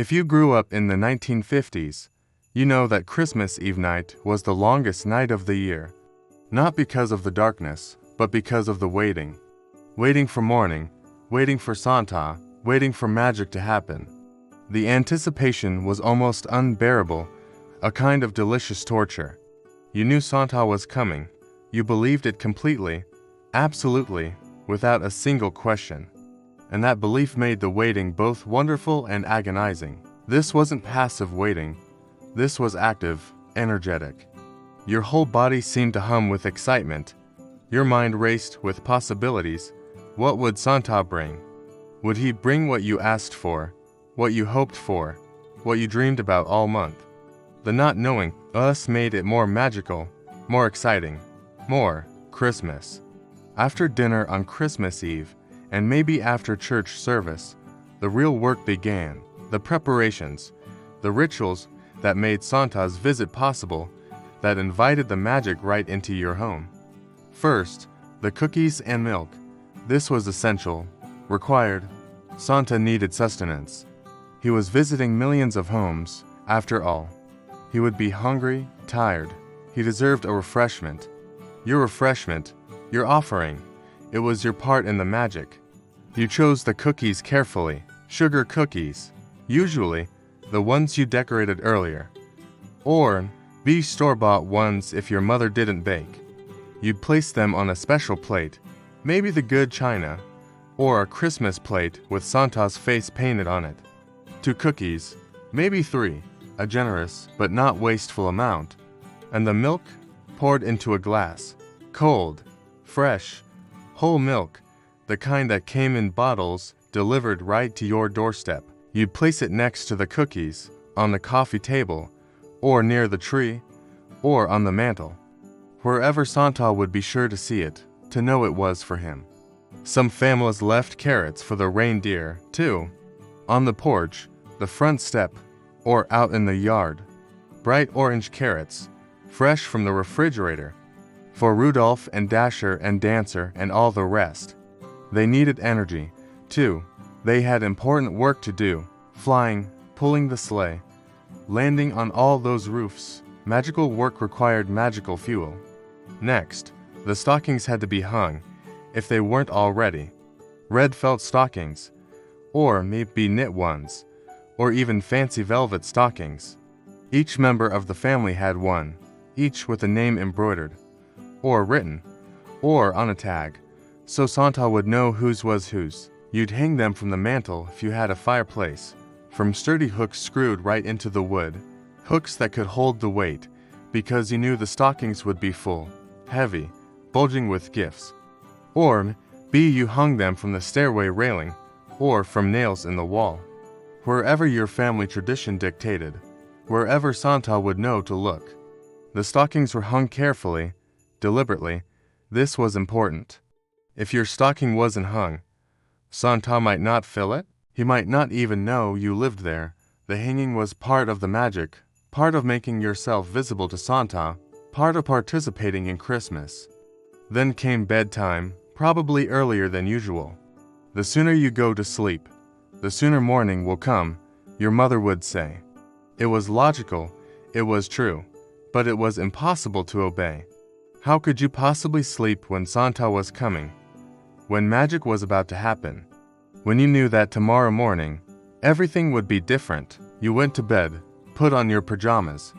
If you grew up in the 1950s, you know that Christmas Eve night was the longest night of the year. Not because of the darkness, but because of the waiting. Waiting for morning, waiting for Santa, waiting for magic to happen. The anticipation was almost unbearable, a kind of delicious torture. You knew Santa was coming. You believed it completely, absolutely, without a single question. And that belief made the waiting both wonderful and agonizing. This wasn't passive waiting. This was active, energetic. Your whole body seemed to hum with excitement. Your mind raced with possibilities. What would Santa bring? Would he bring what you asked for, what you hoped for, what you dreamed about all month? The not knowing thus made it more magical, more exciting, more Christmas. After dinner on Christmas Eve, and maybe after church service, the real work began, the preparations, the rituals that made Santa's visit possible, that invited the magic right into your home. First, the cookies and milk. This was essential, required. Santa needed sustenance. He was visiting millions of homes, after all. He would be hungry, tired. He deserved a refreshment. Your refreshment, your offering. It was your part in the magic. You chose the cookies carefully, sugar cookies, usually the ones you decorated earlier, or be store-bought ones if your mother didn't bake. You'd place them on a special plate, maybe the good china, or a Christmas plate with Santa's face painted on it. 2 cookies, maybe 3, a generous but not wasteful amount, and the milk poured into a glass, cold, fresh, whole milk, the kind that came in bottles delivered right to your doorstep. You'd place it next to the cookies, on the coffee table, or near the tree, or on the mantel. Wherever Santa would be sure to see it, to know it was for him. Some families left carrots for the reindeer, too. On the porch, the front step, or out in the yard. Bright orange carrots, fresh from the refrigerator. For Rudolph and Dasher and Dancer and all the rest. They needed energy, too. They had important work to do, flying, pulling the sleigh, landing on all those roofs. Magical work required magical fuel. Next, the stockings had to be hung, if they weren't already. Red felt stockings, or maybe knit ones, or even fancy velvet stockings. Each member of the family had one, each with a name embroidered, or written, or on a tag, so Santa would know whose was whose. You'd hang them from the mantel if you had a fireplace, from sturdy hooks screwed right into the wood, hooks that could hold the weight, because you knew the stockings would be full, heavy, bulging with gifts. Or you hung them from the stairway railing, or from nails in the wall. Wherever your family tradition dictated, wherever Santa would know to look. The stockings were hung carefully, deliberately. This was important. If your stocking wasn't hung, Santa might not fill it. He might not even know you lived there. The hanging was part of the magic, part of making yourself visible to Santa, part of participating in Christmas. Then came bedtime, probably earlier than usual. The sooner you go to sleep, the sooner morning will come, your mother would say. It was logical, it was true, but it was impossible to obey. How could you possibly sleep when Santa was coming? When magic was about to happen? When you knew that tomorrow morning, everything would be different? You went to bed, put on your pajamas,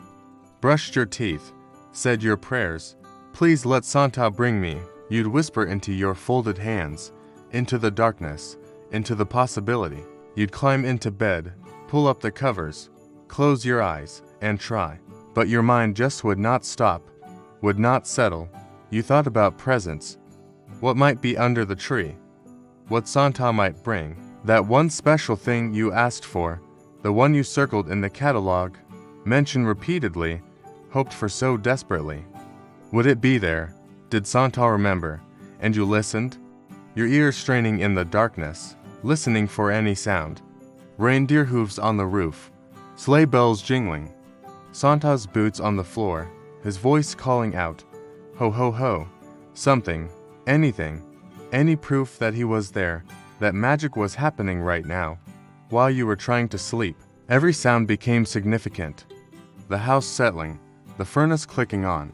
brushed your teeth, said your prayers. Please let Santa bring me. You'd whisper into your folded hands, into the darkness, into the possibility. You'd climb into bed, pull up the covers, close your eyes, and try. But your mind just would not stop, would not settle. You thought about presents. What might be under the tree? What Santa might bring? That one special thing you asked for, the one you circled in the catalog, mentioned repeatedly, hoped for so desperately. Would it be there? Did Santa remember? And you listened? Your ears straining in the darkness, listening for any sound. Reindeer hooves on the roof, sleigh bells jingling, Santa's boots on the floor, his voice calling out, ho ho ho, something, anything, any proof that he was there, that magic was happening right now, while you were trying to sleep. Every sound became significant. The house settling, the furnace clicking on,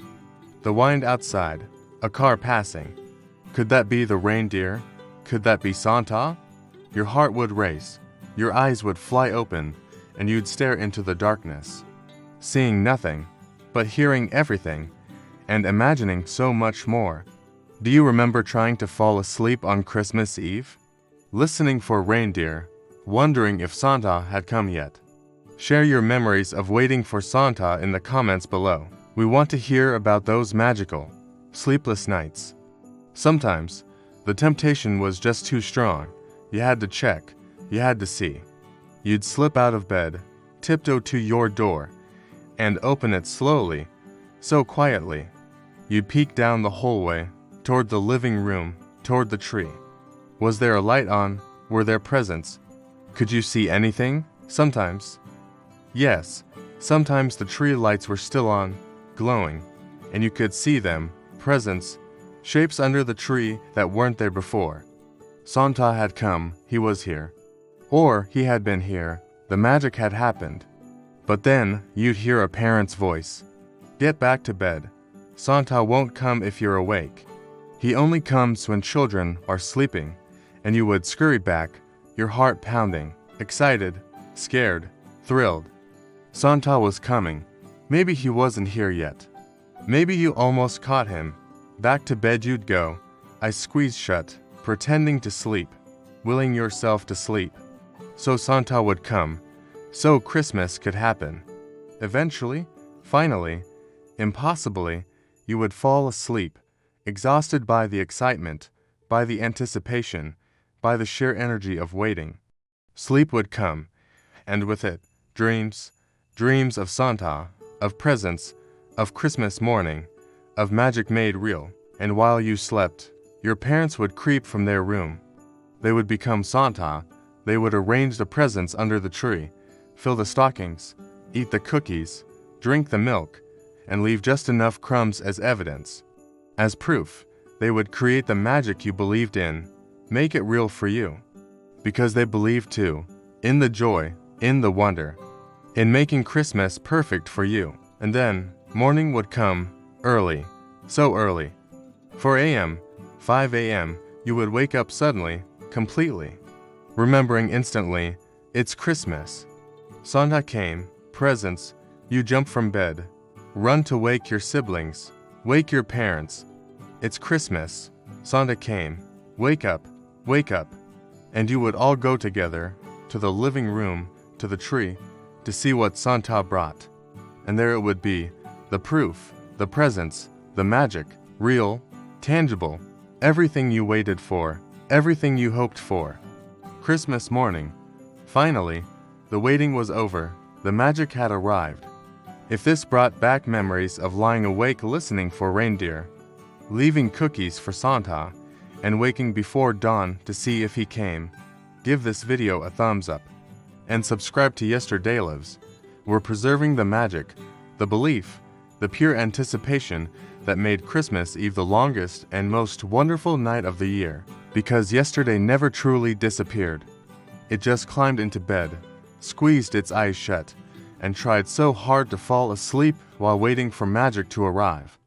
the wind outside, a car passing. Could that be the reindeer? Could that be Santa? Your heart would race, your eyes would fly open, and you'd stare into the darkness, seeing nothing, but hearing everything, and imagining so much more. Do you remember trying to fall asleep on Christmas Eve? Listening for reindeer, wondering if Santa had come yet. Share your memories of waiting for Santa in the comments below. We want to hear about those magical, sleepless nights. Sometimes, the temptation was just too strong. You had to check, you had to see. You'd slip out of bed, tiptoe to your door, and open it slowly, so quietly. You'd peek down the hallway, toward the living room, toward the tree. Was there a light on? Were there presents? Could you see anything? Sometimes. Yes, sometimes the tree lights were still on, glowing, and you could see them, presents, shapes under the tree that weren't there before. Santa had come, he was here. Or he had been here, the magic had happened. But then, you'd hear a parent's voice. Get back to bed. Santa won't come if you're awake. He only comes when children are sleeping, and you would scurry back, your heart pounding, excited, scared, thrilled. Santa was coming. Maybe he wasn't here yet. Maybe you almost caught him. Back to bed you'd go, eyes squeezed shut, pretending to sleep, willing yourself to sleep. So Santa would come, so Christmas could happen. Eventually, finally, impossibly, you would fall asleep, exhausted by the excitement, by the anticipation, by the sheer energy of waiting. Sleep would come, and with it, dreams, dreams of Santa, of presents, of Christmas morning, of magic made real. And while you slept, your parents would creep from their room. They would become Santa. They would arrange the presents under the tree, fill the stockings, eat the cookies, drink the milk, and leave just enough crumbs as evidence. As proof, they would create the magic you believed in, make it real for you. Because they believed too, in the joy, in the wonder, in making Christmas perfect for you. And then, morning would come, early, so early. 4 a.m., 5 a.m., you would wake up suddenly, completely, remembering instantly, it's Christmas. Santa came, presents, you jump from bed, run to wake your siblings, wake your parents. It's Christmas, Santa came, wake up, and you would all go together, to the living room, to the tree, to see what Santa brought. And there it would be, the proof, the presents, the magic, real, tangible, everything you waited for, everything you hoped for. Christmas morning. Finally, the waiting was over, the magic had arrived. If this brought back memories of lying awake listening for reindeer, leaving cookies for Santa, and waking before dawn to see if he came, give this video a thumbs up. And subscribe to Yesterday Lives. We're preserving the magic, the belief, the pure anticipation that made Christmas Eve the longest and most wonderful night of the year, because yesterday never truly disappeared. It just climbed into bed, squeezed its eyes shut, and tried so hard to fall asleep while waiting for magic to arrive.